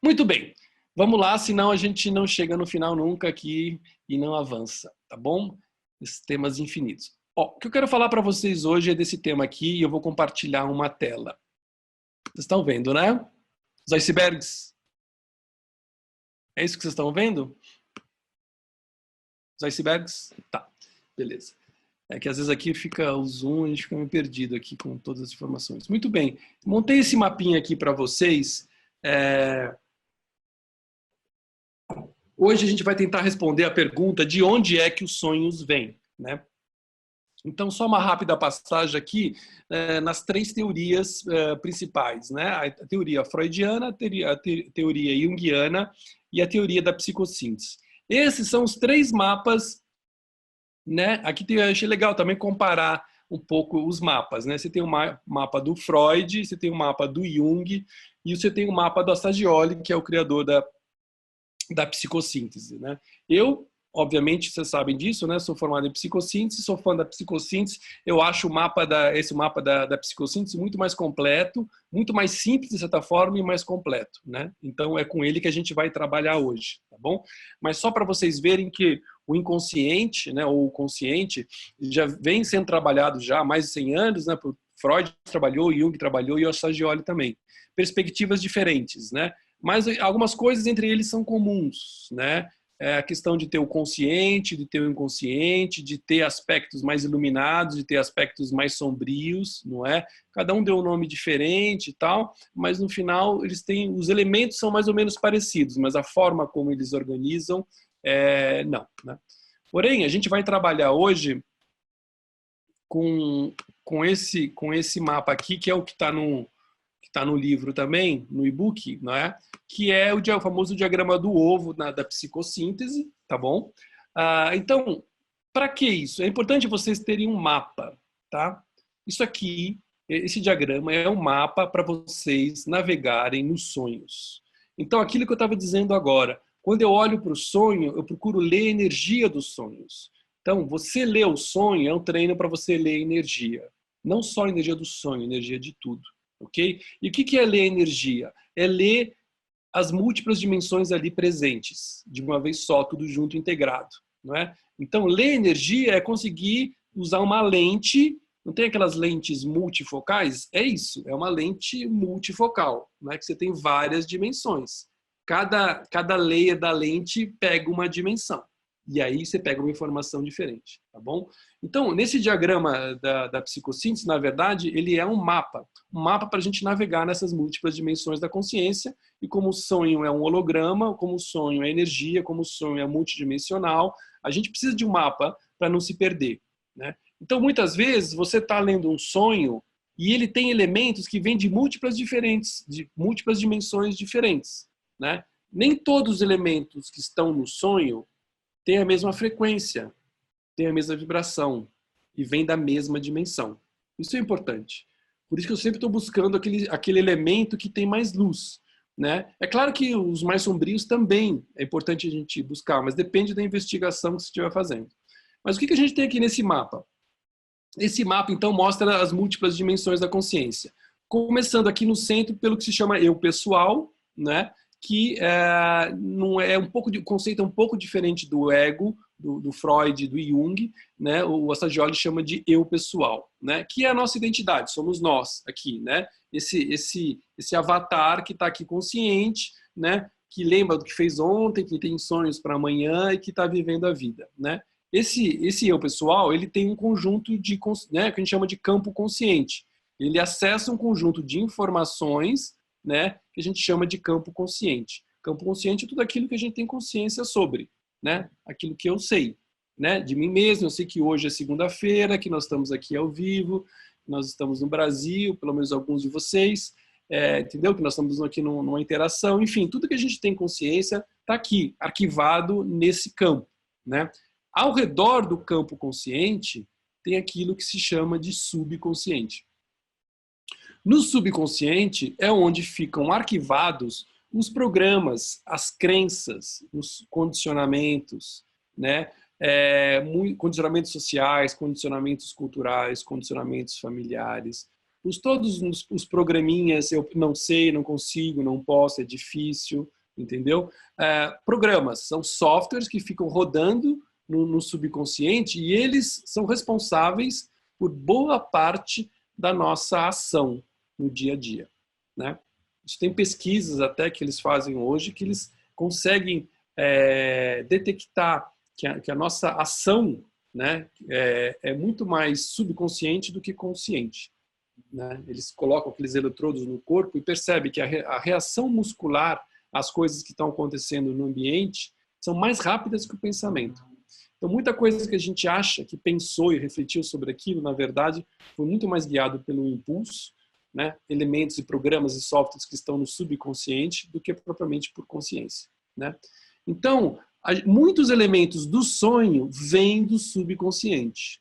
Muito bem, vamos lá, senão a gente não chega no final nunca aqui e não avança, tá bom? Esses temas infinitos. Ó, o que eu quero falar para vocês hoje é desse tema aqui e eu vou compartilhar uma tela. Vocês estão vendo, né? Os icebergs. É isso que vocês estão vendo? Os icebergs? Tá, beleza. É que às vezes aqui fica o zoom e a gente fica meio perdido aqui com todas as informações. Muito bem, montei esse mapinha aqui para vocês. Hoje a gente vai tentar responder a pergunta de onde é que os sonhos vêm, né? Então, só uma rápida passagem aqui nas três teorias principais, né? A teoria freudiana, a teoria junguiana e a teoria da psicossíntese. Esses são os três mapas, né? Aqui eu achei legal também comparar um pouco os mapas, né? Você tem um mapa do Freud, você tem um mapa do Jung e você tem um mapa do Assagioli, que é o criador da psicossíntese, né? Eu, obviamente, vocês sabem disso, né? Sou formado em psicossíntese, sou fã da psicossíntese. Eu acho esse mapa da psicossíntese muito mais completo, muito mais simples de certa forma e mais completo, né? Então é com ele que a gente vai trabalhar hoje, tá bom? Mas só para vocês verem que o inconsciente, né, ou o consciente, já vem sendo trabalhado já há mais de 100 anos, né? Freud trabalhou, Jung trabalhou e o Assagioli também. Perspectivas diferentes, né? Mas algumas coisas entre eles são comuns, né? A questão de ter o consciente, de ter o inconsciente, de ter aspectos mais iluminados, de ter aspectos mais sombrios, não é? Cada um deu um nome diferente e tal, mas no final eles têm, os elementos são mais ou menos parecidos, mas a forma como eles organizam, não, né? Porém, a gente vai trabalhar hoje com esse mapa aqui, que é o que está no livro também, no e-book, não é? Que é o famoso diagrama do ovo da psicossíntese, tá bom? Então, para que isso? É importante vocês terem um mapa, tá? Isso aqui, esse diagrama é um mapa para vocês navegarem nos sonhos. Então, aquilo que eu estava dizendo agora, quando eu olho para o sonho, eu procuro ler a energia dos sonhos. Então, você ler o sonho é um treino para você ler energia. Não só a energia do sonho, energia de tudo. Ok? E o que é ler energia? É ler as múltiplas dimensões ali presentes, de uma vez só, tudo junto, integrado. Não é? Então, ler energia é conseguir usar uma lente, não tem aquelas lentes multifocais? É isso, é uma lente multifocal, não é? Que você tem várias dimensões. Cada layer da lente pega uma dimensão. E aí você pega uma informação diferente, tá bom? Então, nesse diagrama da psicossíntese, na verdade, ele é um mapa para a gente navegar nessas múltiplas dimensões da consciência, e como o sonho é um holograma, como o sonho é energia, como o sonho é multidimensional, a gente precisa de um mapa para não se perder, né? Então, muitas vezes, você está lendo um sonho e ele tem elementos que vêm de múltiplas dimensões diferentes, né? Nem todos os elementos que estão no sonho têm a mesma frequência, têm a mesma vibração e vêm da mesma dimensão. Isso é importante. Por isso que eu sempre estou buscando aquele elemento que tem mais luz, né? É claro que os mais sombrios também é importante a gente buscar, mas depende da investigação que você estiver fazendo. Mas o que a gente tem aqui nesse mapa? Esse mapa, então, mostra as múltiplas dimensões da consciência. Começando aqui no centro pelo que se chama eu pessoal, né? Que não é o conceito é um pouco diferente do ego, do Freud, do Jung, né? O Assagioli chama de eu pessoal, né? Que é a nossa identidade, somos nós aqui, né? Esse avatar que está aqui consciente, né? Que lembra do que fez ontem, que tem sonhos para amanhã e que está vivendo a vida, né? Esse eu pessoal, ele tem um conjunto né, que a gente chama de campo consciente. Ele acessa um conjunto de informações, né, que a gente chama de campo consciente. Campo consciente é tudo aquilo que a gente tem consciência sobre, né? Aquilo que eu sei, né? De mim mesmo, eu sei que hoje é segunda-feira, que nós estamos aqui ao vivo, nós estamos no Brasil, pelo menos alguns de vocês, entendeu? Que nós estamos aqui numa interação, enfim, tudo que a gente tem consciência está aqui, arquivado nesse campo, né? Ao redor do campo consciente, tem aquilo que se chama de subconsciente. No subconsciente é onde ficam arquivados os programas, as crenças, os condicionamentos, né? Condicionamentos sociais, condicionamentos culturais, condicionamentos familiares, todos os programinhas, eu não sei, não consigo, não posso, é difícil, entendeu? Programas são softwares que ficam rodando no subconsciente e eles são responsáveis por boa parte da nossa ação no dia a dia, né? Isso tem pesquisas até que eles fazem hoje que eles conseguem detectar que a nossa ação, né, é muito mais subconsciente do que consciente, né? Eles colocam aqueles eletrodos no corpo e percebem que a reação muscular às coisas que estão acontecendo no ambiente são mais rápidas que o pensamento. Então, muita coisa que a gente acha que pensou e refletiu sobre aquilo, na verdade, foi muito mais guiado pelo impulso, né? Elementos e programas e softwares que estão no subconsciente do que propriamente por consciência, né? Então, muitos elementos do sonho vêm do subconsciente.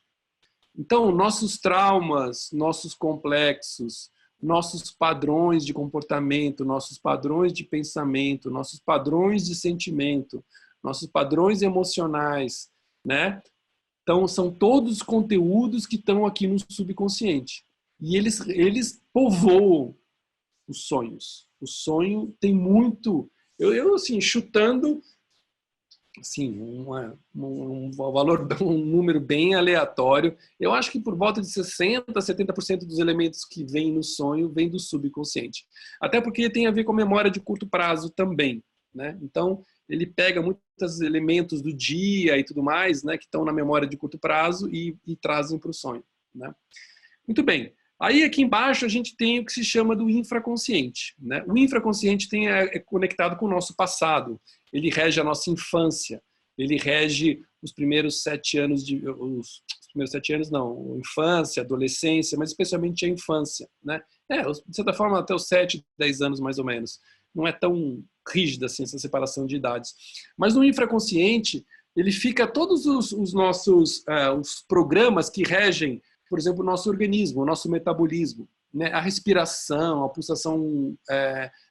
Então, nossos traumas, nossos complexos, nossos padrões de comportamento, nossos padrões de pensamento, nossos padrões de sentimento, nossos padrões emocionais, né? Então, são todos conteúdos que estão aqui no subconsciente. E eles povoam os sonhos. O sonho tem muito... Eu assim, chutando... Assim, um valor, um número bem aleatório. Eu acho que por volta de 60%, 70% dos elementos que vêm no sonho vêm do subconsciente. Até porque tem a ver com a memória de curto prazo também, né? Então, ele pega muitos elementos do dia e tudo mais, né, que estão na memória de curto prazo e trazem para o sonho, né? Muito bem. Aí aqui embaixo a gente tem o que se chama do infraconsciente, né? O infraconsciente é conectado com o nosso passado. Ele rege a nossa infância. Ele rege os primeiros 7 anos os primeiros 7 anos não, infância, adolescência, mas especialmente a infância, né? De certa forma até os 7, 10 anos mais ou menos. Não é tão rígida assim essa separação de idades. Mas no infraconsciente, ele fica todos os nossos os programas que regem, por exemplo, o nosso organismo, o nosso metabolismo, né? A respiração, a pulsação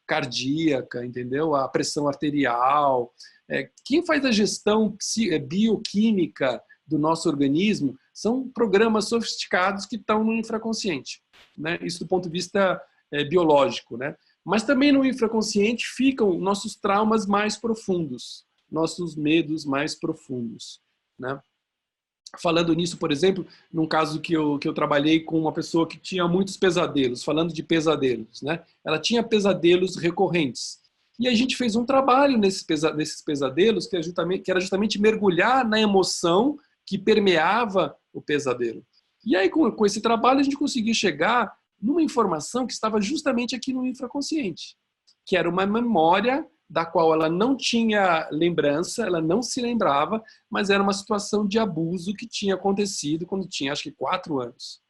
cardíaca, entendeu? A pressão arterial. Quem faz a gestão bioquímica do nosso organismo são programas sofisticados que estão no infraconsciente, né? Isso do ponto de vista biológico, né? Mas também no infraconsciente ficam nossos traumas mais profundos, nossos medos mais profundos, né? Falando nisso, por exemplo, num caso que eu trabalhei com uma pessoa que tinha muitos pesadelos, falando de pesadelos, né? Ela tinha pesadelos recorrentes. E a gente fez um trabalho nesses pesadelos que era justamente mergulhar na emoção que permeava o pesadelo. E aí, com esse trabalho, a gente conseguiu chegar numa informação que estava justamente aqui no infraconsciente, que era uma memória da qual ela não tinha lembrança, ela não se lembrava, mas era uma situação de abuso que tinha acontecido quando tinha, acho que 4 anos.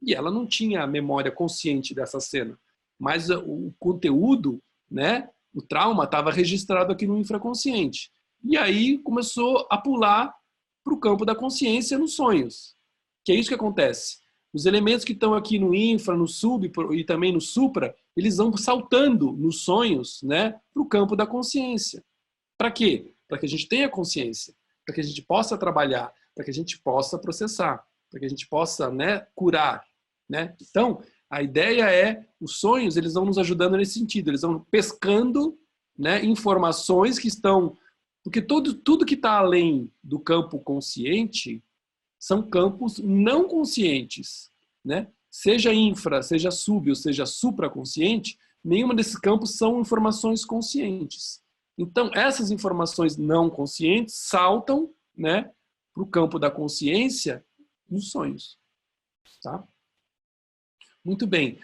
E ela não tinha a memória consciente dessa cena, mas o conteúdo, né, o trauma estava registrado aqui no infraconsciente. E aí começou a pular para o campo da consciência nos sonhos. Que é isso que acontece. Os elementos que estão aqui no infra, no sub e também no supra, eles vão saltando nos sonhos, né, para o campo da consciência. Para quê? Para que a gente tenha consciência, para que a gente possa trabalhar, para que a gente possa processar, para que a gente possa, né, curar, né? Então, a ideia os sonhos, eles vão nos ajudando nesse sentido, eles vão pescando, né, informações que estão... Porque tudo que está além do campo consciente são campos não conscientes, né? Seja infra, seja sub ou seja supraconsciente, nenhuma desses campos são informações conscientes. Então, essas informações não conscientes saltam, né, para o campo da consciência nos sonhos. Tá? Muito bem.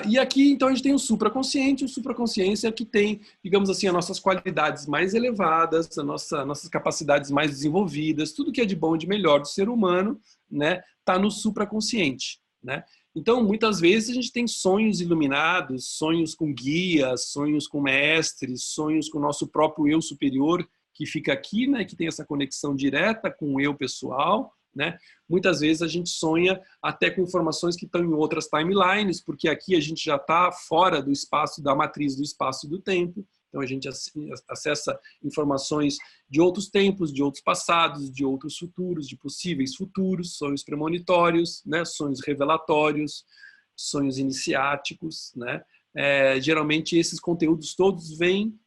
E aqui, então, a gente tem o supraconsciente. O supraconsciência é que tem, digamos assim, as nossas qualidades mais elevadas, nossas capacidades mais desenvolvidas, tudo que é de bom e de melhor do ser humano, né, está no supraconsciente, né? Então, muitas vezes a gente tem sonhos iluminados, sonhos com guias, sonhos com mestres, sonhos com o nosso próprio eu superior, que fica aqui, né, que tem essa conexão direta com o eu pessoal, né? Muitas vezes a gente sonha até com informações que estão em outras timelines, porque aqui a gente já está fora do espaço, da matriz do espaço e do tempo. Então a gente acessa informações de outros tempos, de outros passados, de outros futuros, de possíveis futuros, sonhos premonitórios, né? Sonhos revelatórios. sonhos iniciáticos, né? Geralmente esses conteúdos todos vêm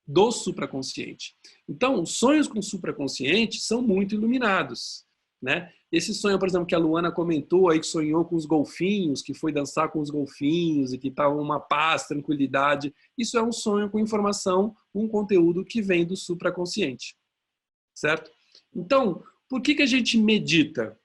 do supraconsciente. Então, os sonhos com o supraconsciente são muito iluminados, né? Esse sonho, por exemplo, que a Luana comentou aí, que sonhou com os golfinhos, que foi dançar com os golfinhos e que estava uma paz, tranquilidade, isso é um sonho com informação, um conteúdo que vem do supraconsciente, certo? Então, por que a gente medita?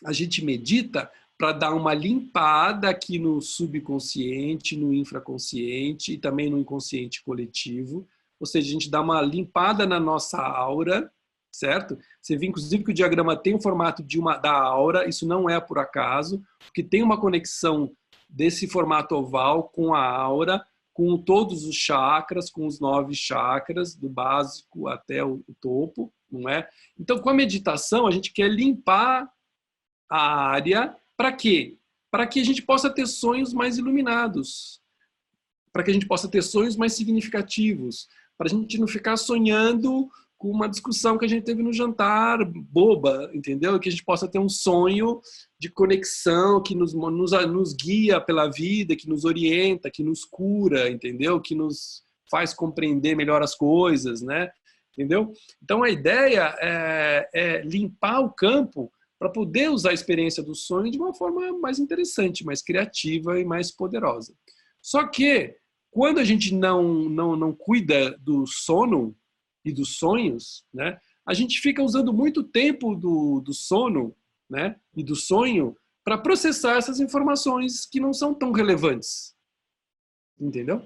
A gente medita para dar uma limpada aqui no subconsciente, no infraconsciente e também no inconsciente coletivo. Ou seja, a gente dá uma limpada na nossa aura, certo? Você vê, inclusive, que o diagrama tem o formato da aura, isso não é por acaso, porque tem uma conexão desse formato oval com a aura, com todos os chakras, com os 9 chakras, do básico até o topo, não é? Então, com a meditação, a gente quer limpar a área. Para quê? Para que a gente possa ter sonhos mais iluminados, para que a gente possa ter sonhos mais significativos, para a gente não ficar sonhando com uma discussão que a gente teve no jantar boba, entendeu? Que a gente possa ter um sonho de conexão que nos guia pela vida, que nos orienta, que nos cura, entendeu? Que nos faz compreender melhor as coisas, né? Entendeu? Então a ideia é limpar o campo para poder usar a experiência do sonho de uma forma mais interessante, mais criativa e mais poderosa. Só que, quando a gente não cuida do sono e dos sonhos, né, a gente fica usando muito tempo do sono, né, e do sonho para processar essas informações que não são tão relevantes. Entendeu?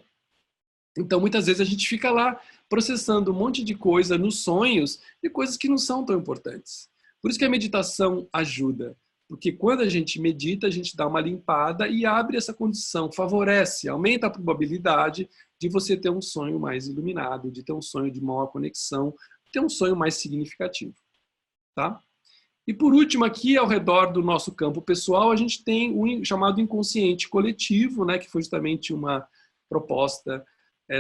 Então, muitas vezes a gente fica lá processando um monte de coisa nos sonhos e coisas que não são tão importantes. Por isso que a meditação ajuda, porque quando a gente medita, a gente dá uma limpada e abre essa condição, favorece, aumenta a probabilidade de você ter um sonho mais iluminado, de ter um sonho de maior conexão, ter um sonho mais significativo. Tá? E por último, aqui ao redor do nosso campo pessoal, a gente tem o chamado inconsciente coletivo, né, que foi justamente uma proposta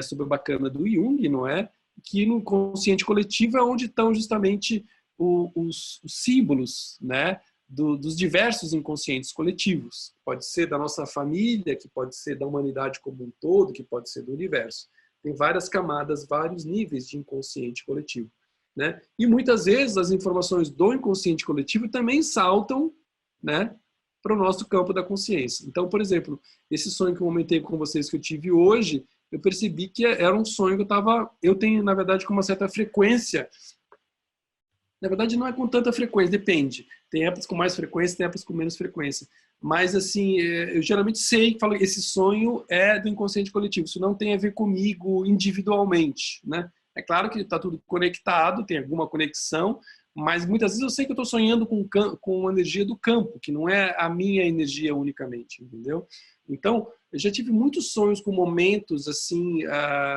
super bacana do Jung, não é? Que no inconsciente coletivo é onde estão justamente os símbolos, né, dos diversos inconscientes coletivos. Pode ser da nossa família, que pode ser da humanidade como um todo, que pode ser do universo. Tem várias camadas, vários níveis de inconsciente coletivo, né? E muitas vezes as informações do inconsciente coletivo também saltam, né, para o nosso campo da consciência. Então, por exemplo, esse sonho que eu comentei com vocês que eu tive hoje, eu percebi que era um sonho que eu tenho, na verdade, com uma certa frequência. Na verdade, não é com tanta frequência, depende. Tem épocas com mais frequência, tem épocas com menos frequência. Mas, assim, eu geralmente sei que esse sonho é do inconsciente coletivo. Isso não tem a ver comigo individualmente, né? É claro que está tudo conectado, tem alguma conexão, mas muitas vezes eu sei que eu estou sonhando com a energia do campo, que não é a minha energia unicamente, entendeu? Então, eu já tive muitos sonhos com momentos, assim,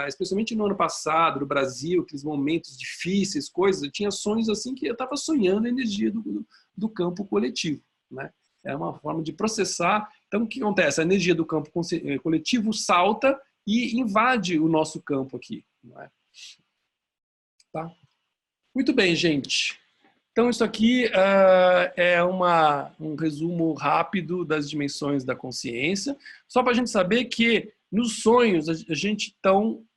especialmente no ano passado, no Brasil, aqueles momentos difíceis, coisas, eu tinha sonhos assim que eu estava sonhando a energia do campo coletivo, né? É uma forma de processar. Então, o que acontece? A energia do campo coletivo salta e invade o nosso campo aqui, não é? Tá? Muito bem, gente. Então, isso aqui é um resumo rápido das dimensões da consciência, só para a gente saber que nos sonhos a gente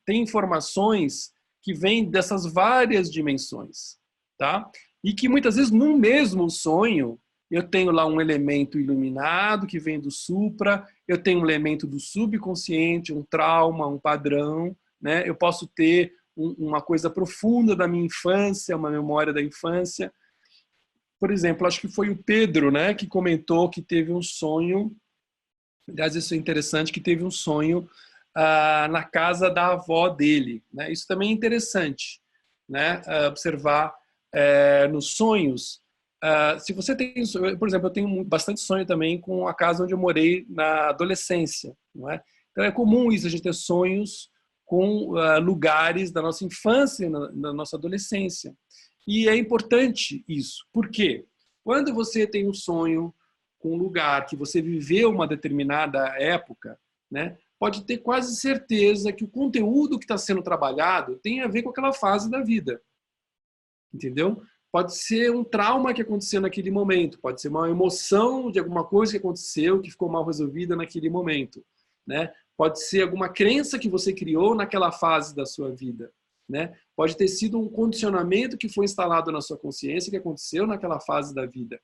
tem informações que vêm dessas várias dimensões, tá? E que muitas vezes no mesmo sonho eu tenho lá um elemento iluminado que vem do supra, eu tenho um elemento do subconsciente, um trauma, um padrão, né? Eu posso ter uma coisa profunda da minha infância, uma memória da infância. Por exemplo, acho que foi o Pedro, né, que comentou que teve um sonho, aliás, isso é interessante, que teve um sonho na casa da avó dele, né? Isso também é interessante, né, observar nos sonhos. Se você tem, por exemplo, eu tenho bastante sonho também com a casa onde eu morei na adolescência, não é? Então é comum isso, a gente ter sonhos com lugares da nossa infância, na nossa adolescência. E é importante isso. Por quê? Quando você tem um sonho com um lugar que você viveu uma determinada época, né, pode ter quase certeza que o conteúdo que está sendo trabalhado tem a ver com aquela fase da vida. Entendeu? pode ser um trauma que aconteceu naquele momento, pode ser uma emoção de alguma coisa que aconteceu que ficou mal resolvida naquele momento, né? Pode ser alguma crença que você criou naquela fase da sua vida, né? Pode ter sido um condicionamento que foi instalado na sua consciência que aconteceu naquela fase da vida.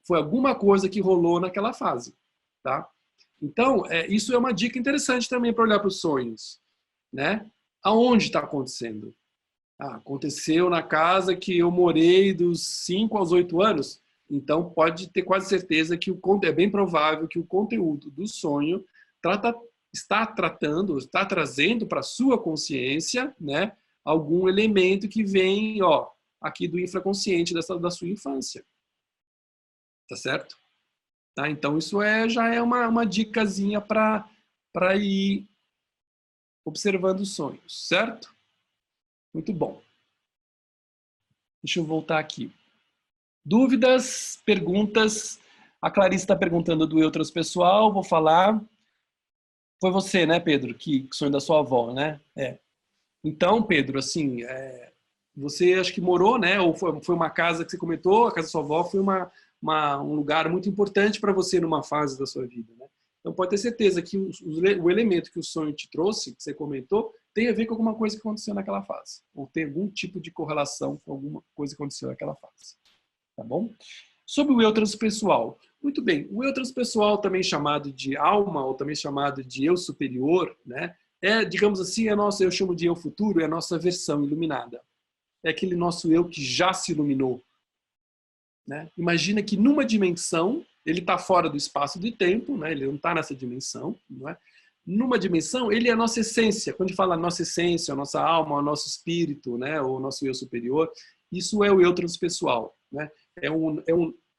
Foi alguma coisa que rolou naquela fase, tá? Então, isso é uma dica interessante também para olhar para os sonhos, né? Aonde está acontecendo? Aconteceu na casa que eu morei dos 5 aos 8 anos, então pode ter quase certeza que é bem provável que o conteúdo do sonho está trazendo para a sua consciência, né, algum elemento que vem, aqui do infraconsciente da sua infância. Tá certo? Tá? Então isso já é uma dicasinha para ir observando os sonhos, certo? Muito bom. Deixa eu voltar aqui. Dúvidas, perguntas? A Clarice está perguntando do eu transpessoal, vou falar. Foi você, né, Pedro, que sonhou da sua avó, né? Então, Pedro, assim, você acho que morou, né? Ou foi uma casa que você comentou, a casa da sua avó foi um lugar muito importante para você numa fase da sua vida, né? Então pode ter certeza que o elemento que o sonho te trouxe, que você comentou, tem a ver com alguma coisa que aconteceu naquela fase. Ou tem algum tipo de correlação com alguma coisa que aconteceu naquela fase. Tá bom? Sobre o eu transpessoal. Muito bem, o eu transpessoal, também chamado de alma, ou também chamado de eu superior, né? Digamos assim, eu chamo de eu futuro, é a nossa versão iluminada. É aquele nosso eu que já se iluminou. Né? Imagina que numa dimensão, ele está fora do espaço e do tempo, né? Ele não está nessa dimensão. Não é? Numa dimensão, ele é a nossa essência. Quando a gente fala nossa essência, a nossa alma, o nosso espírito, né? O nosso eu superior, isso é o eu transpessoal. Né?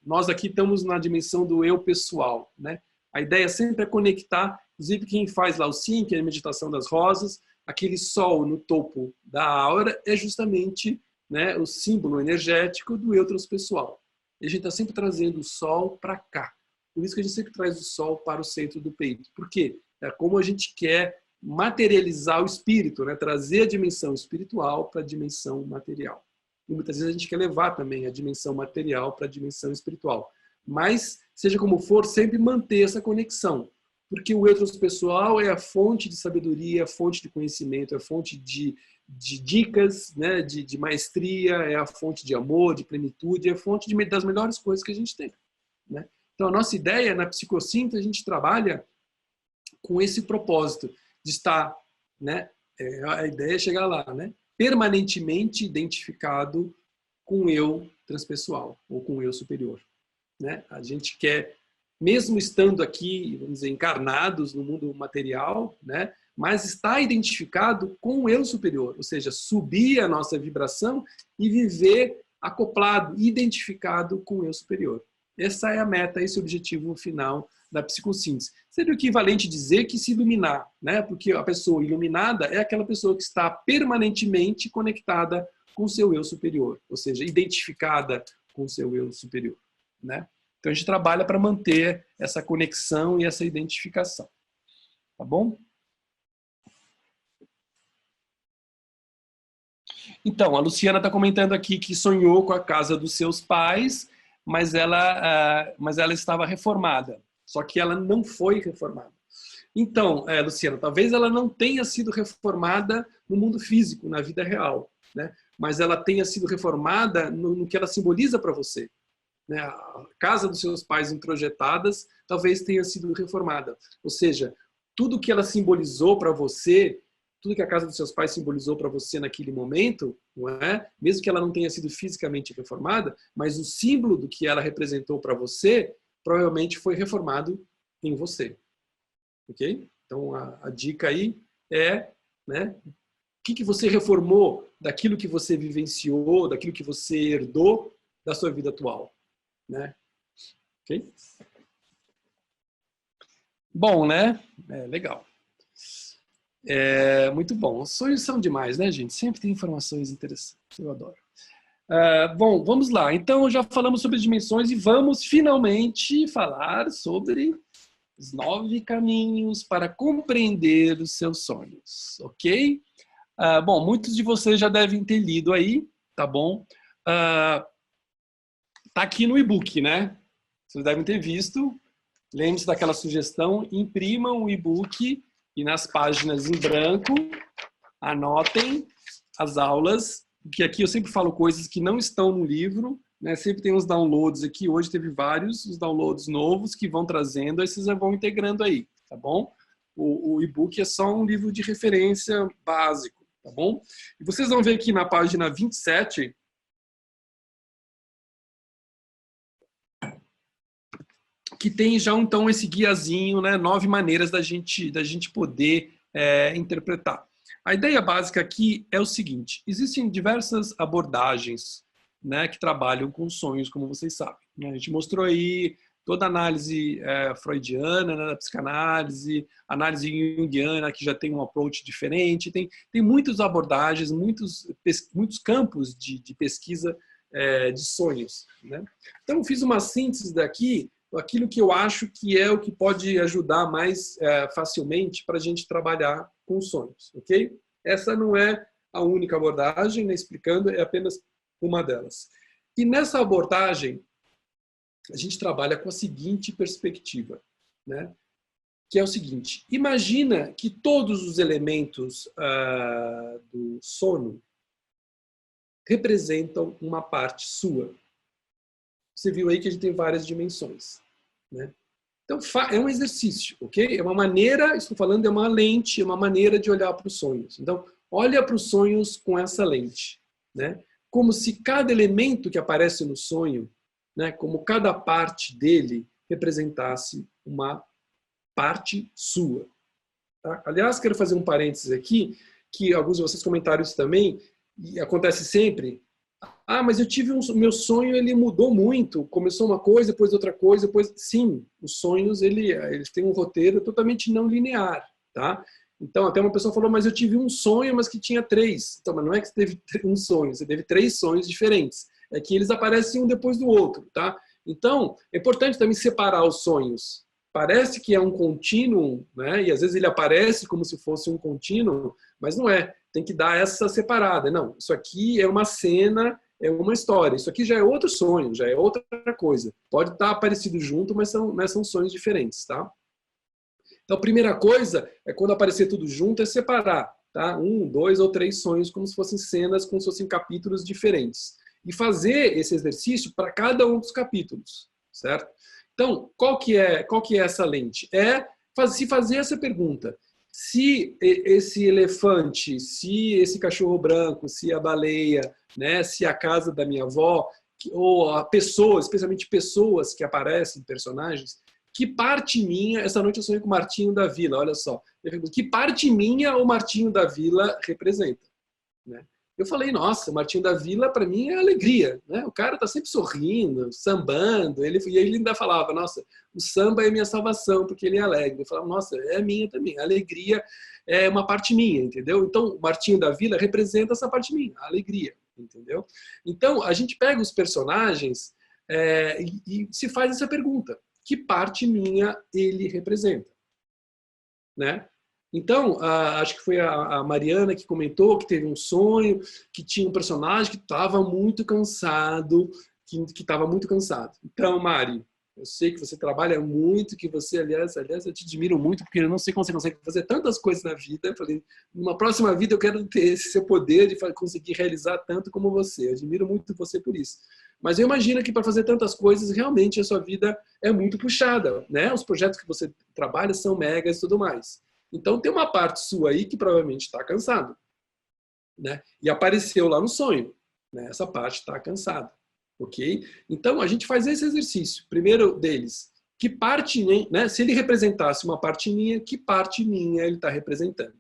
Nós aqui estamos na dimensão do eu pessoal. Né? A ideia sempre é conectar, inclusive quem faz lá o Sim, que é a meditação das rosas, aquele sol no topo da aura é justamente, né, o símbolo energético do eu transpessoal. E a gente está sempre trazendo o sol para cá. Por isso que a gente sempre traz o sol para o centro do peito. Por quê? É como a gente quer materializar o espírito, né? Trazer a dimensão espiritual para a dimensão material. E muitas vezes a gente quer levar também a dimensão material para a dimensão espiritual. Mas, seja como for, sempre manter essa conexão. Porque o eu transpessoal é a fonte de sabedoria, a fonte de conhecimento, a fonte de dicas, né, de maestria, é a fonte de amor, de plenitude, é a fonte das melhores coisas que a gente tem. Né? Então, a nossa ideia na psicossíntese, a gente trabalha com esse propósito de estar, né, a ideia é chegar lá, né, permanentemente identificado com o eu transpessoal, ou com o eu superior. Né? A gente quer, mesmo estando aqui, vamos dizer, encarnados no mundo material, né, mas está identificado com o eu superior, ou seja, subir a nossa vibração e viver acoplado, identificado com o eu superior. Essa é a meta, esse é o objetivo final da psicossíntese. Seria o equivalente a dizer que se iluminar, né? Porque a pessoa iluminada é aquela pessoa que está permanentemente conectada com o seu eu superior, ou seja, identificada com o seu eu superior, né? Então a gente trabalha para manter essa conexão e essa identificação. Tá bom? Então, a Luciana está comentando aqui que sonhou com a casa dos seus pais, mas ela estava reformada. Só que ela não foi reformada. Então, Luciana, talvez ela não tenha sido reformada no mundo físico, na vida real, né? Mas ela tenha sido reformada no que ela simboliza para você. Né? A casa dos seus pais introjetadas talvez tenha sido reformada. Ou seja, tudo que ela simbolizou para você, tudo que a casa dos seus pais simbolizou para você naquele momento, não é? Mesmo que ela não tenha sido fisicamente reformada, mas o símbolo do que ela representou para você provavelmente foi reformado em você. Ok? Então a dica aí é, né, o que você reformou daquilo que você vivenciou, daquilo que você herdou da sua vida atual. Né? Ok? Bom, né? Legal. Muito bom. Os sonhos são demais, né, gente? Sempre tem informações interessantes. Eu adoro. Bom, vamos lá. Então, já falamos sobre dimensões e vamos finalmente falar sobre os 9 caminhos para compreender os seus sonhos. Ok? Bom, muitos de vocês já devem ter lido aí, tá bom? tá aqui no e-book, né? Vocês devem ter visto. Lembre-se daquela sugestão, imprimam o e-book e nas páginas em branco, anotem as aulas, porque aqui eu sempre falo coisas que não estão no livro, né? Sempre tem uns downloads aqui, hoje teve vários, os downloads novos que vão trazendo, aí vocês vão integrando aí, tá bom? O e-book é só um livro de referência básico, tá bom? E vocês vão ver aqui na página 27, que tem já então esse guiazinho, né? 9 maneiras da gente poder interpretar. A ideia básica aqui é o seguinte: existem diversas abordagens, né, que trabalham com sonhos, como vocês sabem, né? A gente mostrou aí toda a análise freudiana, né, da psicanálise, análise junguiana, que já tem um approach diferente, tem muitas abordagens, muitos campos de pesquisa de sonhos, né? Então, fiz uma síntese daqui, aquilo que eu acho que é o que pode ajudar mais facilmente para a gente trabalhar com sonhos, ok? Essa não é a única abordagem, né, explicando, é apenas uma delas. E nessa abordagem, a gente trabalha com a seguinte perspectiva, né? Que é o seguinte: imagina que todos os elementos do sono representam uma parte sua. Você viu aí que a gente tem várias dimensões, né? Então, é um exercício, ok? É uma maneira, estou falando, é uma lente, é uma maneira de olhar para os sonhos. Então, olha para os sonhos com essa lente, né? Como se cada elemento que aparece no sonho, né, como cada parte dele representasse uma parte sua. Tá? Aliás, quero fazer um parênteses aqui, que alguns de vocês comentaram isso também, e acontece sempre. Ah, mas eu tive meu sonho, ele mudou muito, começou uma coisa, depois outra coisa, depois... Sim, os sonhos, eles têm um roteiro totalmente não linear, tá? Então, até uma pessoa falou, mas eu tive um sonho, mas que tinha 3. Então, mas não é que você teve um sonho, você teve 3 sonhos diferentes. É que eles aparecem um depois do outro, tá? Então, é importante também separar os sonhos. Parece que é um contínuo, né? E às vezes ele aparece como se fosse um contínuo, mas não é. Tem que dar essa separada. Não, isso aqui é uma cena, é uma história. Isso aqui já é outro sonho, já é outra coisa. Pode estar parecido junto, mas são sonhos diferentes, tá? Então, a primeira coisa é quando aparecer tudo junto, é separar, tá? 1, 2 ou 3 sonhos, como se fossem cenas, como se fossem capítulos diferentes. E fazer esse exercício para cada um dos capítulos, certo? Então, qual que é essa lente? Se fazer essa pergunta. Se esse elefante, se esse cachorro branco, se a baleia, né, se a casa da minha avó, ou a pessoa, especialmente pessoas que aparecem, personagens, que parte minha, essa noite eu sonhei com o Martinho da Vila, olha só, que parte minha o Martinho da Vila representa, né? Eu falei, nossa, o Martinho da Vila para mim é alegria, né? O cara tá sempre sorrindo, sambando, e ele ainda falava, nossa, o samba é minha salvação, porque ele é alegre. Eu falava, nossa, é minha também, a alegria é uma parte minha, entendeu? Então, o Martinho da Vila representa essa parte minha, a alegria, entendeu? Então, a gente pega os personagens e se faz essa pergunta: que parte minha ele representa, né? Então, acho que foi a Mariana que comentou que teve um sonho, que tinha um personagem que estava muito cansado, que estava muito cansado. Então, Mari, eu sei que você trabalha muito, que você, aliás, eu te admiro muito, porque eu não sei como você consegue fazer tantas coisas na vida. Eu falei, numa próxima vida eu quero ter esse seu poder de conseguir realizar tanto como você. Eu admiro muito você por isso. Mas eu imagino que para fazer tantas coisas, realmente a sua vida é muito puxada, né? Os projetos que você trabalha são megas e tudo mais. Então tem uma parte sua aí que provavelmente está cansado, né? E apareceu lá no sonho, né? Essa parte está cansada, ok? Então a gente faz esse exercício. Primeiro deles, que parte, né? Se ele representasse uma parte minha, que parte minha ele está representando?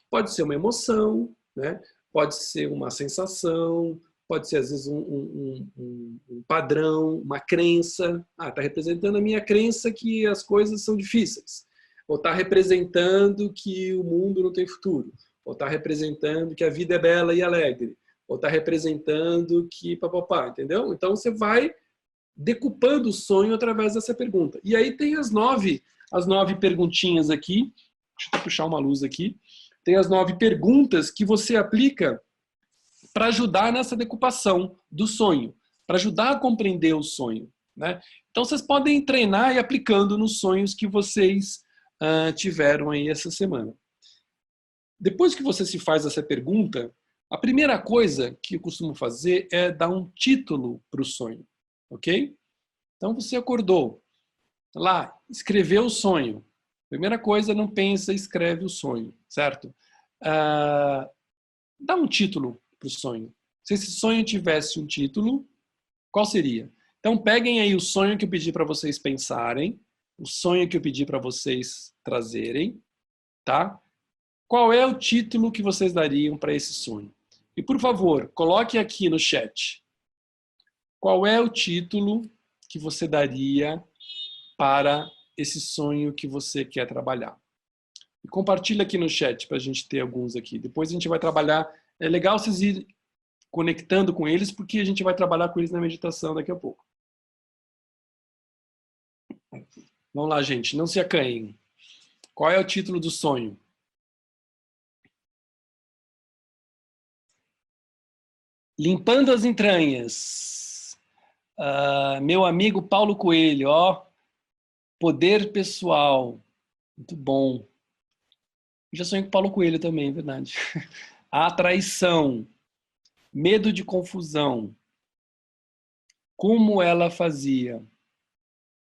Pode ser uma emoção, né? Pode ser uma sensação, pode ser às vezes um padrão, uma crença. Está representando a minha crença que as coisas são difíceis. Ou está representando que o mundo não tem futuro. Ou está representando que a vida é bela e alegre. Ou está representando que papapá, entendeu? Então você vai decupando o sonho através dessa pergunta. E aí tem as nove perguntinhas aqui. Deixa eu puxar uma luz aqui. Tem as 9 perguntas que você aplica para ajudar nessa decupação do sonho, para ajudar a compreender o sonho, né? Então, vocês podem treinar e aplicando nos sonhos que vocês tiveram aí essa semana. Depois que você se faz essa pergunta, a primeira coisa que eu costumo fazer é dar um título para o sonho, ok? Então, você acordou, lá, escreveu o sonho. Primeira coisa, não pensa, escreve o sonho, certo? Dá um título para o sonho. Se esse sonho tivesse um título, qual seria? Então, peguem aí o sonho que eu pedi para vocês pensarem, o sonho que eu pedi para vocês trazerem, tá? Qual é o título que vocês dariam para esse sonho? E, por favor, coloque aqui no chat. Qual é o título que você daria para esse sonho que você quer trabalhar? E compartilha aqui no chat para a gente ter alguns aqui. Depois a gente vai trabalhar. É legal vocês irem conectando com eles, porque a gente vai trabalhar com eles na meditação daqui a pouco. Vamos lá, gente. Não se acanhem. Qual é o título do sonho? Limpando as entranhas. Meu amigo Paulo Coelho, ó. Poder pessoal. Muito bom. Eu já sonhei com Paulo Coelho também, é verdade. A traição. Medo de confusão. Como ela fazia?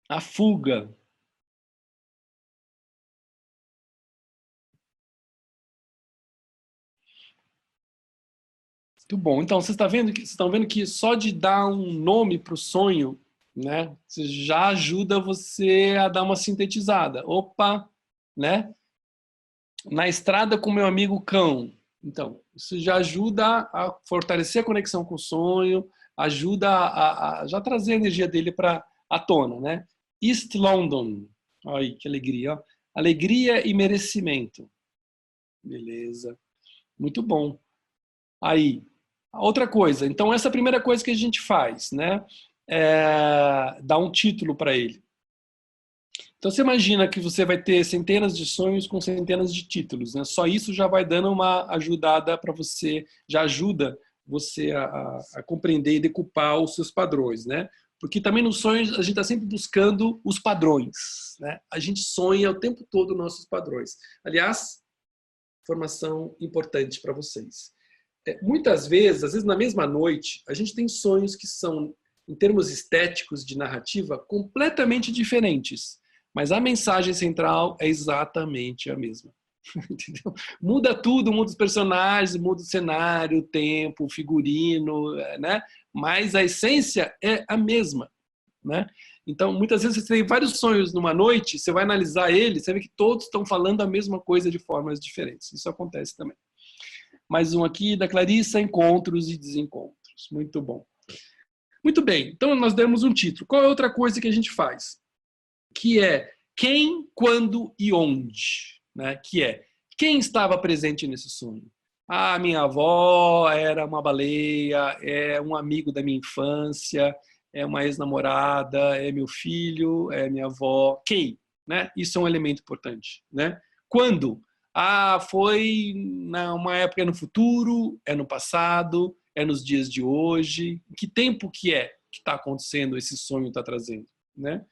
A fuga. Muito bom. Então, vocês estão vendo que só de dar um nome para o sonho, né, você já ajuda você a dar uma sintetizada. Opa, né? Na estrada com meu amigo cão. Então, isso já ajuda a fortalecer a conexão com o sonho, ajuda a já trazer a energia dele para a tona, né? East London. Olha que alegria, ó. Alegria e merecimento. Beleza. Muito bom. Aí, outra coisa. Então, essa é a primeira coisa que a gente faz, né? Dar um título para ele. Então, você imagina que você vai ter centenas de sonhos com centenas de títulos, né? Só isso já vai dando uma ajudada para você, já ajuda você a compreender e decupar os seus padrões, né? Porque também nos sonhos a gente está sempre buscando os padrões, né? A gente sonha o tempo todo nossos padrões. Aliás, informação importante para vocês. Muitas vezes, às vezes na mesma noite, a gente tem sonhos que são, em termos estéticos de narrativa, completamente diferentes. Mas a mensagem central é exatamente a mesma. Entendeu? Muda tudo, muda os personagens, muda o cenário, o tempo, o figurino, né? Mas a essência é a mesma, né? Então, muitas vezes você tem vários sonhos numa noite, você vai analisar eles, você vê que todos estão falando a mesma coisa de formas diferentes. Isso acontece também. Mais um aqui da Clarissa, encontros e desencontros. Muito bom. Muito bem, então nós demos um título. Qual é outra coisa que a gente faz? Que é quem, quando e onde. Né? Que é quem estava presente nesse sonho. Ah, minha avó era uma baleia, é um amigo da minha infância, é uma ex-namorada, é meu filho, é minha avó. Quem? Né? Isso é um elemento importante. Né? Quando? Ah, foi numa época no futuro, é no passado, é nos dias de hoje. Que tempo que é que está acontecendo, esse sonho está trazendo, né?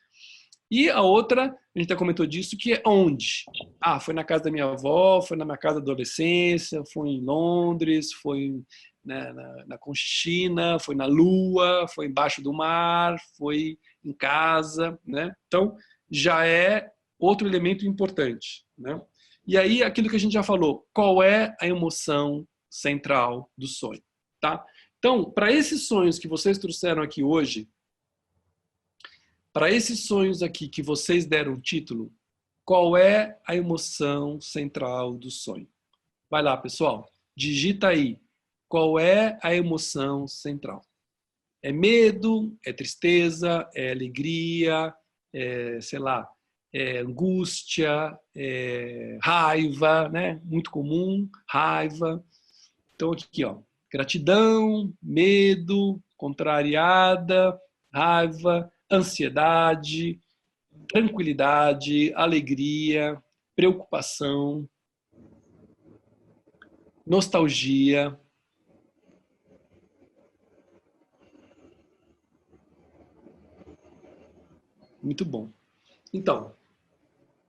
E a outra, a gente já comentou disso, que é onde? Ah, foi na casa da minha avó, foi na minha casa da adolescência, foi em Londres, foi na Conchina, foi na Lua, foi embaixo do mar, foi em casa, né? Então, já é outro elemento importante, né? E aí, aquilo que a gente já falou, qual é a emoção central do sonho, tá? Então, para esses sonhos que vocês trouxeram aqui hoje, para esses sonhos aqui que vocês deram o título, qual é a emoção central do sonho? Vai lá, pessoal, digita aí. Qual é a emoção central? É medo, é tristeza, é alegria, é, sei lá, é angústia, é raiva, né? Muito comum, raiva. Então aqui, ó, gratidão, medo, contrariada, raiva, ansiedade, tranquilidade, alegria, preocupação, nostalgia. Muito bom. Então,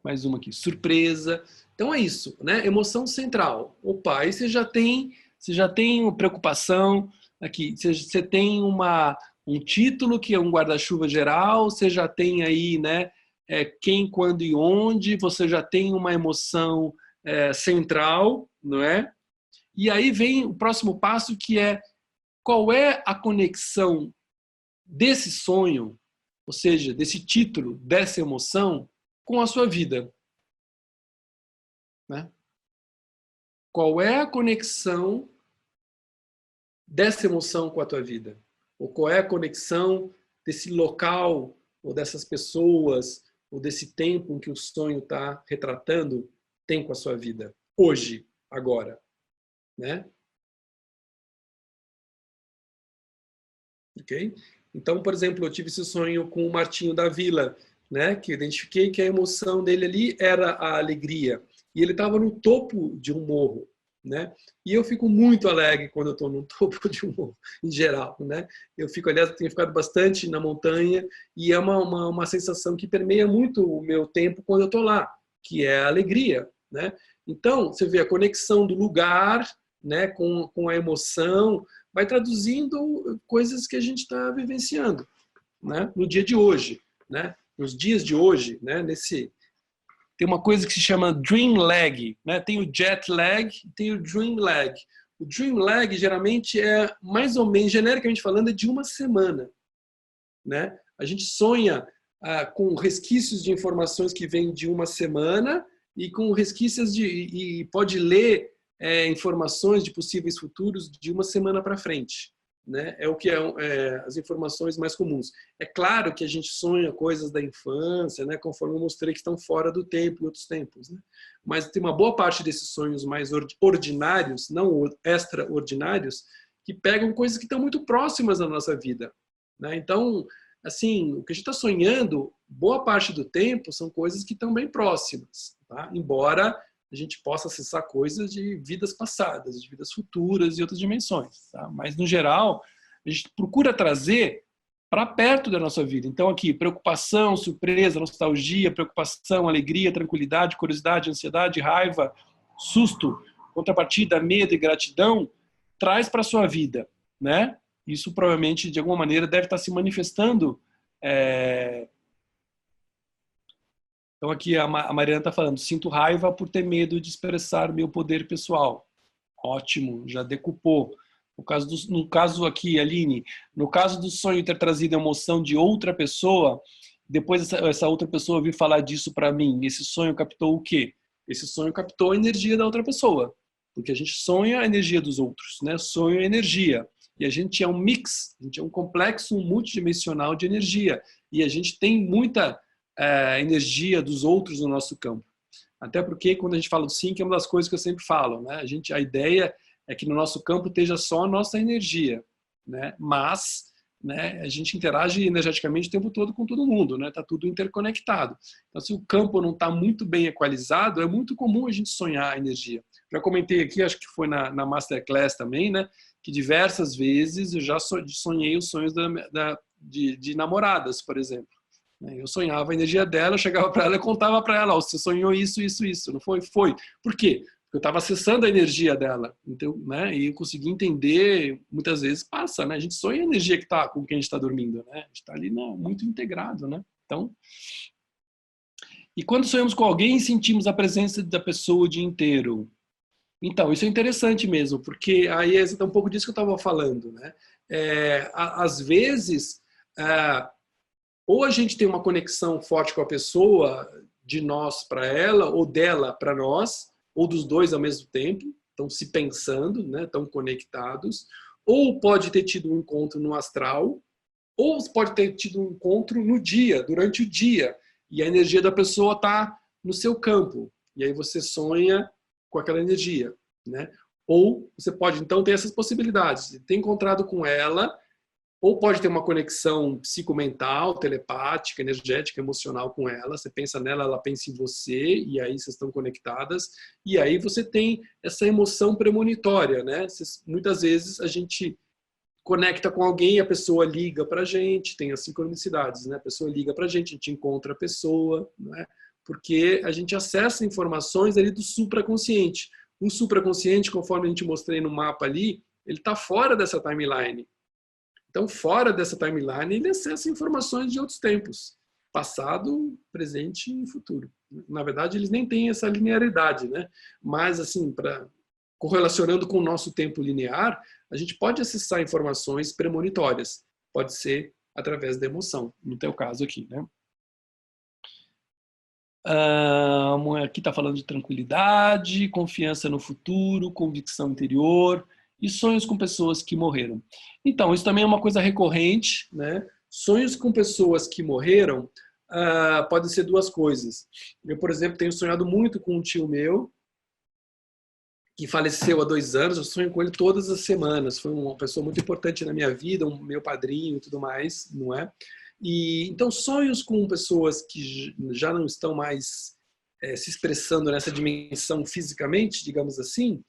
mais uma aqui, surpresa. Então é isso, né? Emoção central. Opa, aí você já tem uma preocupação aqui, você tem um título que é um guarda-chuva geral, você já tem aí, né? Quem, quando e onde, você já tem uma emoção central, não é? E aí vem o próximo passo, que é qual é a conexão desse sonho, ou seja, desse título, dessa emoção, com a sua vida, né? Qual é a conexão dessa emoção com a tua vida? Ou qual é a conexão desse local, ou dessas pessoas, ou desse tempo em que o sonho está retratando, tem com a sua vida? Hoje, agora, né? Ok? Então, por exemplo, eu tive esse sonho com o Martinho da Vila, né? Que eu identifiquei que a emoção dele ali era a alegria. E ele estava no topo de um morro, né? E eu fico muito alegre quando eu estou no topo de um morro, em geral, né? Eu fico, aliás, eu tenho ficado bastante na montanha e é uma sensação que permeia muito o meu tempo quando eu estou lá, que é a alegria, né? Então, você vê a conexão do lugar, né, com a emoção, vai traduzindo coisas que a gente está vivenciando, né, no dia de hoje, né, nos dias de hoje, né, tem uma coisa que se chama dream lag, né, tem o jet lag, tem o dream lag. O dream lag geralmente é mais ou menos, genericamente falando, é de uma semana, né? A gente sonha com resquícios de informações que vêm de uma semana e com resquícios e pode ler informações de possíveis futuros de uma semana para frente, né? É o que as informações mais comuns. É claro que a gente sonha coisas da infância, né? Conforme eu mostrei, que estão fora do tempo e outros tempos, né? Mas tem uma boa parte desses sonhos mais ordinários, não extraordinários, que pegam coisas que estão muito próximas da nossa vida, né? Então, assim, o que a gente está sonhando, boa parte do tempo, são coisas que estão bem próximas, tá? Embora a gente possa acessar coisas de vidas passadas, de vidas futuras e outras dimensões, tá? Mas, no geral, a gente procura trazer para perto da nossa vida. Então, aqui, preocupação, surpresa, nostalgia, preocupação, alegria, tranquilidade, curiosidade, ansiedade, raiva, susto, contrapartida, medo e gratidão, traz para a sua vida, né? Isso provavelmente, de alguma maneira, deve estar se manifestando. Então aqui a Mariana está falando, sinto raiva por ter medo de expressar meu poder pessoal. Ótimo, já decupou. No caso aqui, Aline, no caso do sonho ter trazido a emoção de outra pessoa, depois essa outra pessoa vir falar disso para mim, esse sonho captou o quê? Esse sonho captou a energia da outra pessoa. Porque a gente sonha a energia dos outros, né? Sonho é energia. E a gente é um mix, a gente é um complexo multidimensional de energia. E a gente tem muita energia dos outros no nosso campo. Até porque quando a gente fala do sync, é uma das coisas que eu sempre falo, né? A ideia é que no nosso campo esteja só a nossa energia, né? Mas, né, a gente interage energeticamente o tempo todo com todo mundo, né? Tá tudo interconectado. Então, se o campo não está muito bem equalizado, é muito comum a gente sonhar a energia. Já comentei aqui, acho que foi na Masterclass também, né? Que diversas vezes eu já sonhei os sonhos de namoradas, por exemplo. Eu sonhava a energia dela, eu chegava para ela e contava para ela, você sonhou isso, isso, isso, não foi? Foi. Por quê? Porque eu estava acessando a energia dela, então, né? E eu consegui entender, muitas vezes passa, né? A gente sonha a energia que está com quem a gente está dormindo, né? A gente está ali muito integrado, né? Então, e quando sonhamos com alguém, sentimos a presença da pessoa o dia inteiro. Então, isso é interessante mesmo, porque aí é um pouco disso que eu estava falando, né? Às vezes, ou a gente tem uma conexão forte com a pessoa, de nós para ela, ou dela para nós, ou dos dois ao mesmo tempo, estão se pensando, né? Estão conectados, ou pode ter tido um encontro no astral, ou pode ter tido um encontro no dia, durante o dia, e a energia da pessoa está no seu campo, e aí você sonha com aquela energia, né? Ou você pode, então, ter essas possibilidades de ter encontrado com ela, ou pode ter uma conexão psicomental, telepática, energética, emocional com ela. Você pensa nela, ela pensa em você, e aí vocês estão conectadas. E aí você tem essa emoção premonitória, né? Muitas vezes a gente conecta com alguém, a pessoa liga para a gente, tem as sincronicidades, né? A pessoa liga para a gente encontra a pessoa, né? Porque a gente acessa informações ali do supraconsciente. O supraconsciente, conforme a gente mostrei no mapa ali, ele está fora dessa timeline. Então, fora dessa timeline, ele acessa informações de outros tempos. Passado, presente e futuro. Na verdade, eles nem têm essa linearidade, né? Mas, assim, correlacionando com o nosso tempo linear, a gente pode acessar informações premonitórias. Pode ser através da emoção, no teu caso aqui, né? Aqui está falando de tranquilidade, confiança no futuro, convicção interior e sonhos com pessoas que morreram. Então, isso também é uma coisa recorrente, né? Sonhos com pessoas que morreram podem ser duas coisas. Eu, por exemplo, tenho sonhado muito com um tio meu, que faleceu há 2 anos, eu sonho com ele todas as semanas. Foi uma pessoa muito importante na minha vida, um meu padrinho e tudo mais, não é? E, então, sonhos com pessoas que já não estão mais se expressando nessa dimensão fisicamente, digamos assim,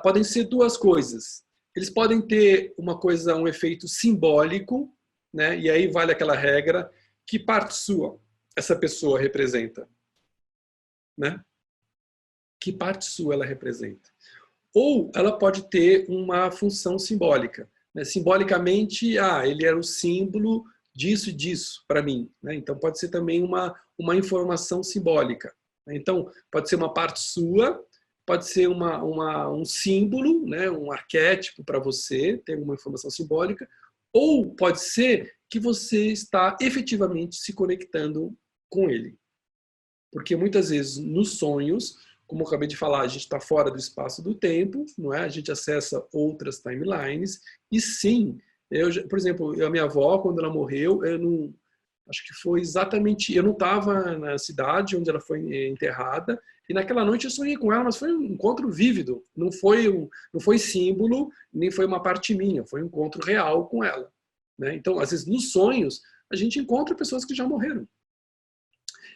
podem ser duas coisas. Eles podem ter um efeito simbólico, né? E aí vale aquela regra, que parte sua essa pessoa representa, né? Que parte sua ela representa. Ou ela pode ter uma função simbólica, né? Simbolicamente, ele era o símbolo disso e disso para mim, né? Então pode ser também uma informação simbólica. Então pode ser uma parte sua, pode ser um símbolo, né? Um arquétipo para você, ter uma informação simbólica, ou pode ser que você está efetivamente se conectando com ele. Porque muitas vezes nos sonhos, como eu acabei de falar, a gente está fora do espaço do tempo, não é? A gente acessa outras timelines, e sim, por exemplo, a minha avó, quando ela morreu, acho que foi exatamente, eu não estava na cidade onde ela foi enterrada, e naquela noite eu sonhei com ela, mas foi um encontro vívido, não foi símbolo, nem foi uma parte minha, foi um encontro real com ela, né? Então, às vezes, nos sonhos, a gente encontra pessoas que já morreram.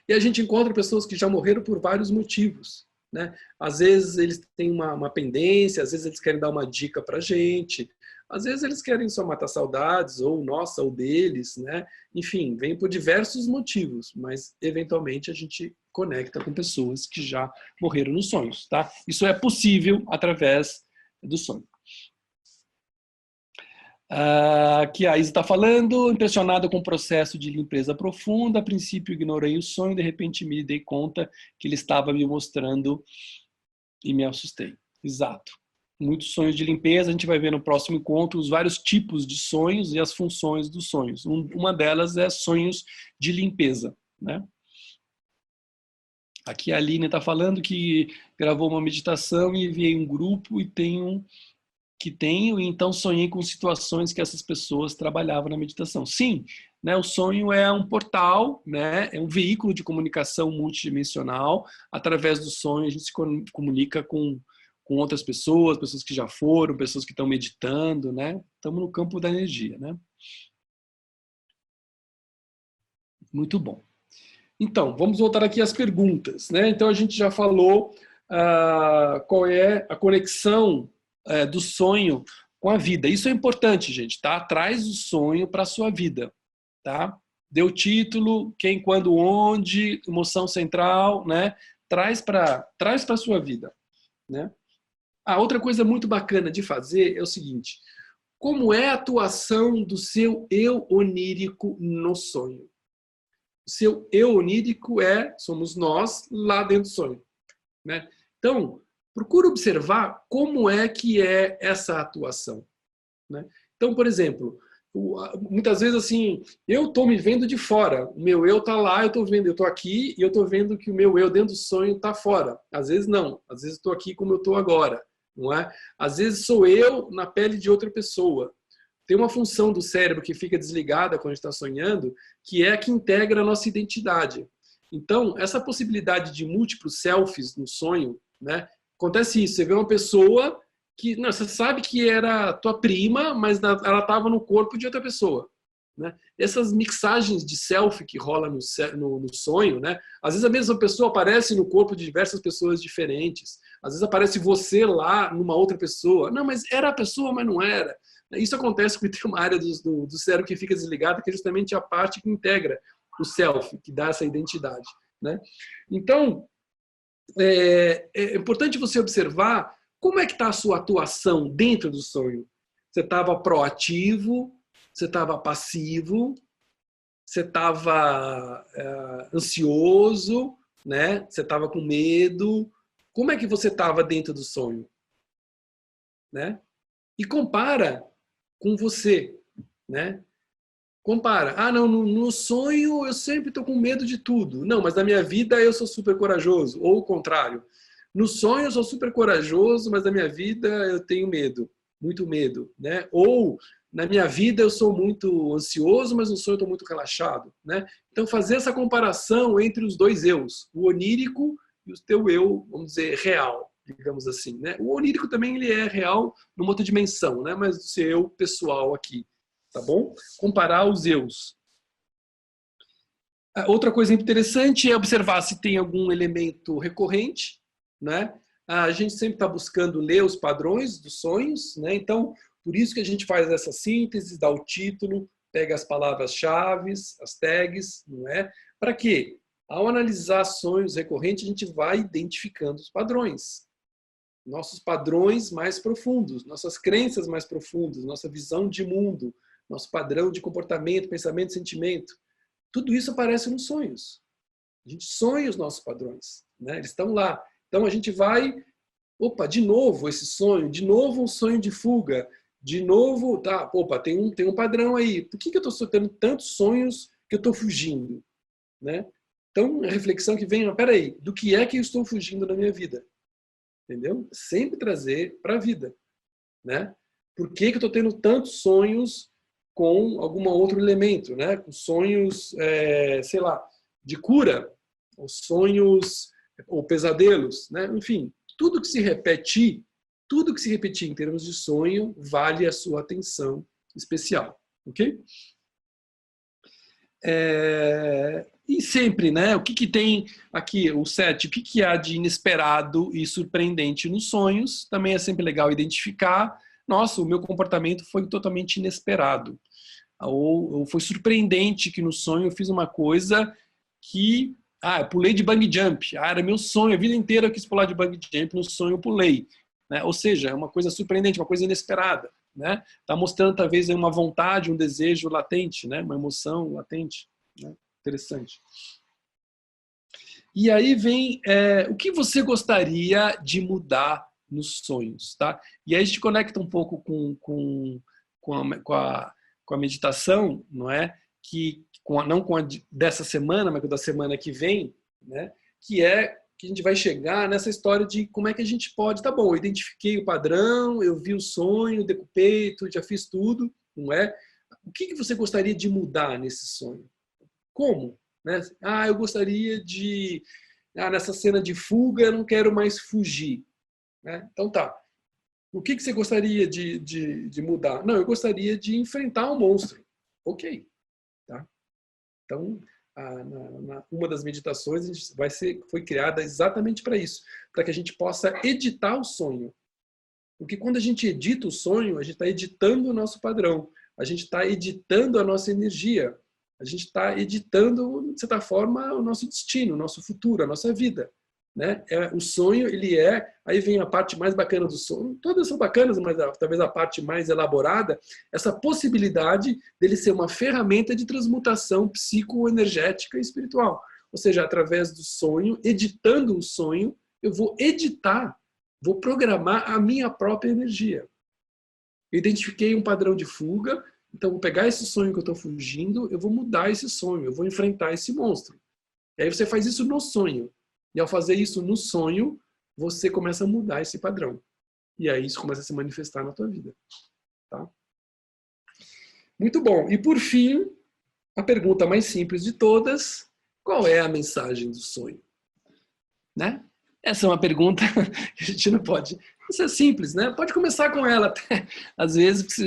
E a gente encontra pessoas que já morreram por vários motivos, né? Às vezes eles têm uma pendência, às vezes eles querem dar uma dica para a gente, às vezes eles querem só matar saudades, ou nossa, ou deles, né? Enfim, vem por diversos motivos, mas eventualmente a gente conecta com pessoas que já morreram nos sonhos, tá? Isso é possível através do sonho. Aqui a Isa está falando, impressionada com o processo de limpeza profunda, a princípio ignorei o sonho, de repente me dei conta que ele estava me mostrando e me assustei. Exato. Muitos sonhos de limpeza, a gente vai ver no próximo encontro os vários tipos de sonhos e as funções dos sonhos. Uma delas é sonhos de limpeza, né? Aqui a Aline está falando que gravou uma meditação e enviei um grupo e e então sonhei com situações que essas pessoas trabalhavam na meditação. Sim, né, o sonho é um portal, né, é um veículo de comunicação multidimensional. Através do sonho a gente se comunica com outras pessoas, pessoas que já foram, pessoas que estão meditando, né? Estamos no campo da energia, né? Muito bom. Então, vamos voltar aqui às perguntas, né? Então, a gente já falou qual é a conexão do sonho com a vida. Isso é importante, gente, tá? Traz o sonho para a sua vida, tá? Deu título, quem, quando, onde, emoção central, né? Traz para a sua vida, né? Outra coisa muito bacana de fazer é o seguinte: como é a atuação do seu eu onírico no sonho? O seu eu onírico somos nós lá dentro do sonho, né? Então, procura observar como é que é essa atuação, né? Então, por exemplo, muitas vezes assim, eu estou me vendo de fora, o meu eu está lá, eu estou aqui e eu estou vendo que o meu eu dentro do sonho está fora. Às vezes não, às vezes estou aqui como eu estou agora, não é? Às vezes sou eu na pele de outra pessoa. Tem uma função do cérebro que fica desligada quando a gente está sonhando, que é a que integra a nossa identidade. Então, essa possibilidade de múltiplos selfies no sonho, né? Acontece isso, você vê uma pessoa que você sabe que era tua prima, mas ela estava no corpo de outra pessoa, né? Essas mixagens de selfie que rola no sonho, né? Às vezes a mesma pessoa aparece no corpo de diversas pessoas diferentes. Às vezes aparece você lá numa outra pessoa. Não, mas era a pessoa, mas não era. Isso acontece porque tem uma área do cérebro que fica desligada, que é justamente a parte que integra o selfie, que dá essa identidade, né? Então, é importante você observar como é que está a sua atuação dentro do sonho. Você estava proativo, você estava passivo, você estava ansioso, né? Você estava com medo. Como é que você estava dentro do sonho? Né? E compara com você, né? Compara. Ah, não, no sonho eu sempre estou com medo de tudo. Não, mas na minha vida eu sou super corajoso. Ou o contrário. No sonho eu sou super corajoso, mas na minha vida eu tenho medo. Muito medo, né? Ou na minha vida eu sou muito ansioso, mas no sonho eu estou muito relaxado, né? Então fazer essa comparação entre os dois eus, o onírico e o teu eu, vamos dizer, real, digamos assim, né? O onírico também ele é real numa outra dimensão, né? Mas o seu pessoal aqui, tá bom? Comparar os eus. Outra coisa interessante é observar se tem algum elemento recorrente, né? A gente sempre está buscando ler os padrões dos sonhos, né? Então, por isso que a gente faz essa síntese, dá o título, pega as palavras-chave, as tags, não é? Para quê? Ao analisar sonhos recorrentes, a gente vai identificando os padrões. Nossos padrões mais profundos, nossas crenças mais profundas, nossa visão de mundo, nosso padrão de comportamento, pensamento, sentimento. Tudo isso aparece nos sonhos. A gente sonha os nossos padrões, né? Eles estão lá. Então a gente vai, opa, de novo esse sonho, de novo um sonho de fuga, de novo, tá, opa, tem um padrão aí. Por que eu estou tendo tantos sonhos que eu estou fugindo, né? Então a reflexão que vem, peraí, do que é que eu estou fugindo na minha vida? Entendeu? Sempre trazer para a vida, né? Por que eu estou tendo tantos sonhos com algum outro elemento, né? Com sonhos, sei lá, de cura, ou sonhos, ou pesadelos, né? Enfim, tudo que se repetir em termos de sonho vale a sua atenção especial, ok? E sempre, né? O que tem aqui, o 7, o que há de inesperado e surpreendente nos sonhos? Também é sempre legal identificar. Nossa, o meu comportamento foi totalmente inesperado. Ou foi surpreendente que no sonho eu fiz uma coisa que... eu pulei de bungee jump. Era meu sonho, a vida inteira eu quis pular de bungee jump, no sonho eu pulei. Né? Ou seja, é uma coisa surpreendente, uma coisa inesperada. Né? Tá mostrando talvez uma vontade, um desejo latente, né? Uma emoção latente. Né? Interessante. E aí vem o que você gostaria de mudar nos sonhos, tá? E aí a gente conecta um pouco com a meditação, não é? Não com a dessa semana, mas com a da semana que vem, né? Que é que a gente vai chegar nessa história de como é que a gente pode, tá bom, eu identifiquei o padrão, eu vi o sonho, decupei, já fiz tudo, não é? O que você gostaria de mudar nesse sonho? Como? Né? Eu gostaria de... nessa cena de fuga, eu não quero mais fugir. Né? Então tá. O que você gostaria de mudar? Não, eu gostaria de enfrentar um monstro. Ok. Tá? Então, uma das meditações foi criada exatamente para isso. Para que a gente possa editar o sonho. Porque quando a gente edita o sonho, a gente está editando o nosso padrão. A gente está editando a nossa energia. A gente está editando, de certa forma, o nosso destino, o nosso futuro, a nossa vida. Né? O sonho, aí vem a parte mais bacana do sonho, todas são bacanas, mas talvez a parte mais elaborada, essa possibilidade dele ser uma ferramenta de transmutação psicoenergética e espiritual. Ou seja, através do sonho, editando o sonho, eu vou editar, vou programar a minha própria energia. Eu identifiquei um padrão de fuga, então vou pegar esse sonho que eu estou fugindo, eu vou mudar esse sonho, eu vou enfrentar esse monstro. E aí você faz isso no sonho. E ao fazer isso no sonho, você começa a mudar esse padrão. E aí isso começa a se manifestar na tua vida. Tá? Muito bom. E por fim, a pergunta mais simples de todas, qual é a mensagem do sonho? Né? Essa é uma pergunta que a gente não pode... Isso é simples, né? Pode começar com ela até. Às vezes,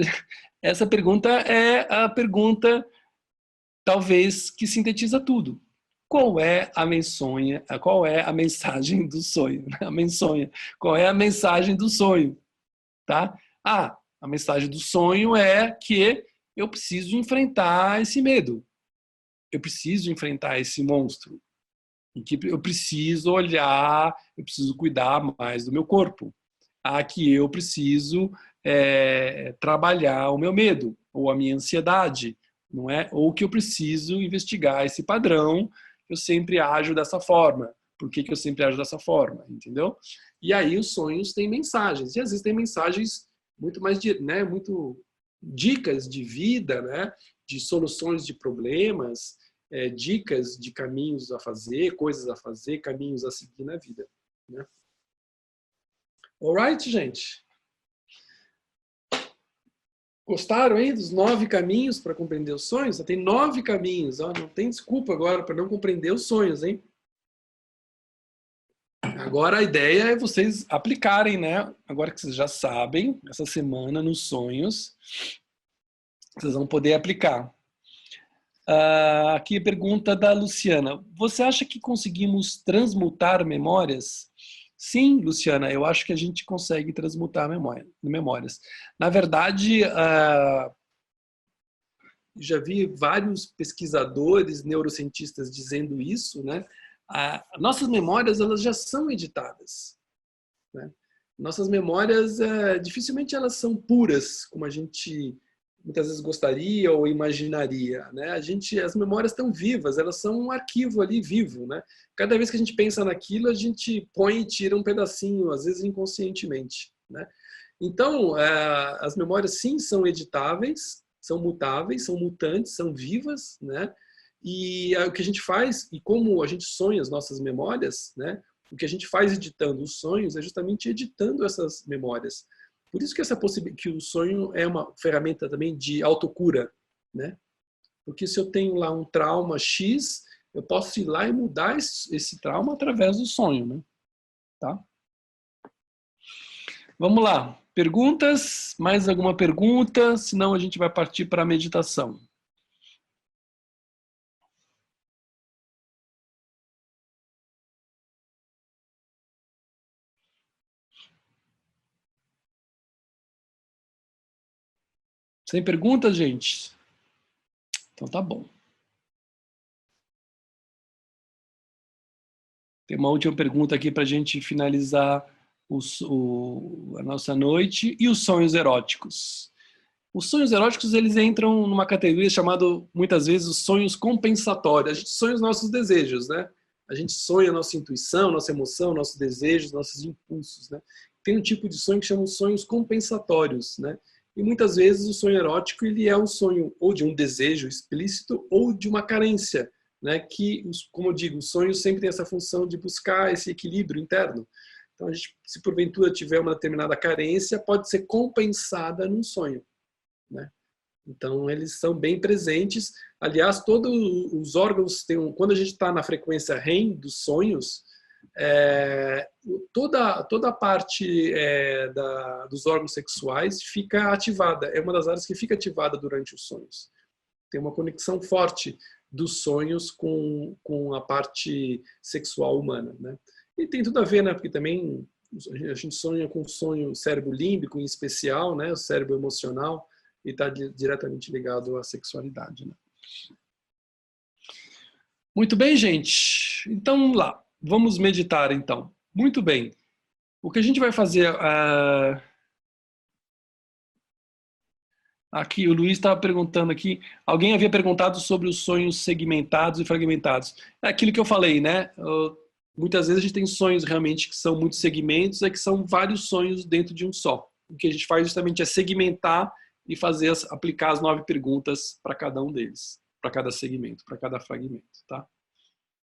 essa pergunta é a pergunta talvez que sintetiza tudo. Qual é a mensonha? Qual é a mensagem do sonho? A mensonha. Qual é a mensagem do sonho? Tá? Ah, a mensagem do sonho é que eu preciso enfrentar esse medo. Eu preciso enfrentar esse monstro. E que eu preciso olhar, eu preciso cuidar mais do meu corpo. Que eu preciso trabalhar o meu medo ou a minha ansiedade, não é? Ou que eu preciso investigar esse padrão, eu sempre ajo dessa forma. Por que eu sempre ajo dessa forma, entendeu? E aí os sonhos têm mensagens. E às vezes tem mensagens muito mais, né, muito dicas de vida, né, de soluções de problemas, dicas de caminhos a fazer, coisas a fazer, caminhos a seguir na vida, né? Alright, gente? Gostaram aí dos 9 caminhos para compreender os sonhos? Tem 9 caminhos, ó, não tem desculpa agora para não compreender os sonhos, hein? Agora a ideia é vocês aplicarem, né? Agora que vocês já sabem, essa semana nos sonhos, vocês vão poder aplicar. Aqui a pergunta da Luciana. Você acha que conseguimos transmutar memórias? Sim, Luciana, eu acho que a gente consegue transmutar memórias. Na verdade, já vi vários pesquisadores, neurocientistas dizendo isso, né? Nossas memórias, elas já são editadas, né? Nossas memórias, dificilmente elas são puras, como a gente muitas vezes gostaria ou imaginaria, né? As memórias estão vivas, elas são um arquivo ali vivo, né? Cada vez que a gente pensa naquilo, a gente põe e tira um pedacinho, às vezes inconscientemente, né? Então, as memórias sim são editáveis, são mutáveis, são mutantes, são vivas, né? E o que a gente faz, e como a gente sonha as nossas memórias, né? O que a gente faz editando os sonhos é justamente editando essas memórias. Por isso que que o sonho é uma ferramenta também de autocura, né? Porque se eu tenho lá um trauma X, eu posso ir lá e mudar esse trauma através do sonho, né? Tá? Vamos lá. Perguntas? Mais alguma pergunta? Senão a gente vai partir para a meditação. Sem perguntas, gente? Então tá bom. Tem uma última pergunta aqui para a gente finalizar a nossa noite. E os sonhos eróticos? Os sonhos eróticos, eles entram numa categoria chamada, muitas vezes, os sonhos compensatórios. A gente sonha os nossos desejos, né? A gente sonha a nossa intuição, nossa emoção, nossos desejos, nossos impulsos, né? Tem um tipo de sonho que chama sonhos compensatórios, né? E muitas vezes o sonho erótico, ele é um sonho ou de um desejo explícito ou de uma carência, né? Que, como eu digo, o sonho sempre tem essa função de buscar esse equilíbrio interno. Então, se porventura tiver uma determinada carência, pode ser compensada num sonho, né? Então, eles são bem presentes. Aliás, todos os órgãos quando a gente está na frequência REM dos sonhos, toda a parte dos órgãos sexuais fica ativada. É uma das áreas que fica ativada durante os sonhos. Tem uma conexão forte dos sonhos com a parte sexual humana, né? E tem tudo a ver, né? Porque também a gente sonha com o sonho cérebro límbico, em especial, né? O cérebro emocional, e está diretamente ligado à sexualidade, né? Muito bem, gente. Então, vamos lá. Vamos meditar, então. Muito bem. O que a gente vai fazer... Aqui, o Luiz estava perguntando aqui, alguém havia perguntado sobre os sonhos segmentados e fragmentados. É aquilo que eu falei, né? Muitas vezes a gente tem sonhos realmente que são muitos segmentos, que são vários sonhos dentro de um só. O que a gente faz justamente é segmentar e aplicar as 9 perguntas para cada um deles, para cada segmento, para cada fragmento, tá?